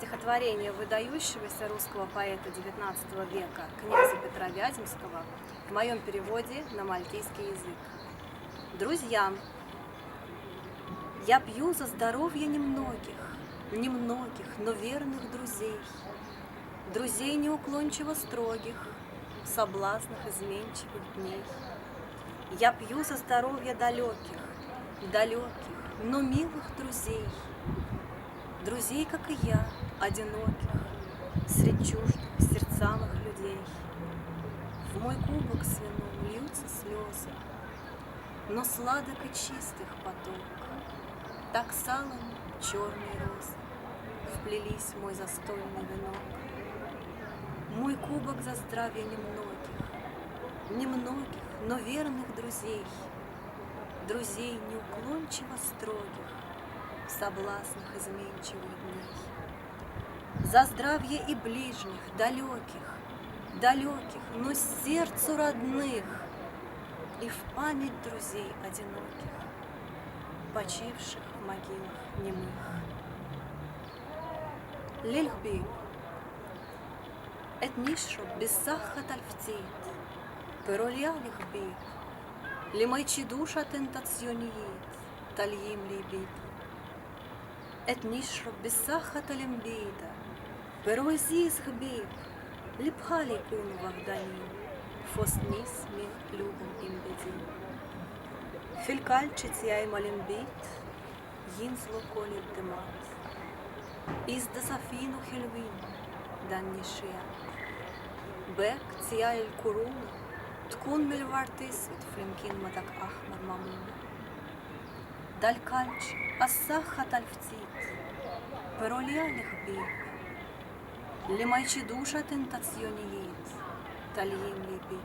стихотворение выдающегося русского поэта XIX века князя Петра Вяземского в моем переводе на мальтийский язык. Друзья, я пью за здоровье немногих, но верных друзей, друзей неуклончиво строгих, в соблазнах изменчивых дней. Я пью за здоровье далеких, но милых друзей, друзей, как и я, одиноких, средь чуждых, сердцамых людей. В мой кубок с вином льются слезы, но сладок и чистых поток. Так салом черные розы вплелись в мой застольный венок. Мой кубок за здравие немногих, но верных друзей, друзей неуклончиво строгих, в соблазнах изменчивых дней. За здравие и ближних, далеких, но сердцу родных, и в память друзей одиноких, почивших в могилах немых. Лильхби את נשרוב בסחת אלפצית, פרוליה לכבי, למי צ'ידושה טנטציונית, תליים ליבי. את נשרוב בסחת אלמבידה, פרוזיז חביב, לבך ליקון וגדנים, פוסניס מן любом им бедин. Фелькальчиц я им олимбит, йинзло колит демат, из досафину хельвин, дан нишия. Бек צייה אל קורונה, תקון מלבר תסвит פרינקין מדק אחמר ממונה. דל קלץ' אסחת אלפצית, פרוליה לכביב, למי душа тентациониет, תליים ליבי.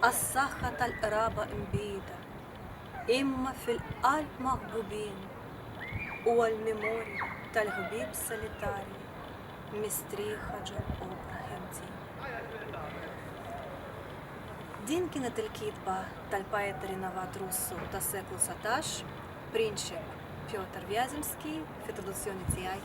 אסחת על רבה אמבידה, إما في القلب محبوبين والميموري تالغبيب солитарий مستريخة جل أوبراهيمتين. Динкина телькитба тальпаэта реноват руссу тасеклу саташ, принцип Петр Вяземский, фетодусионный тиай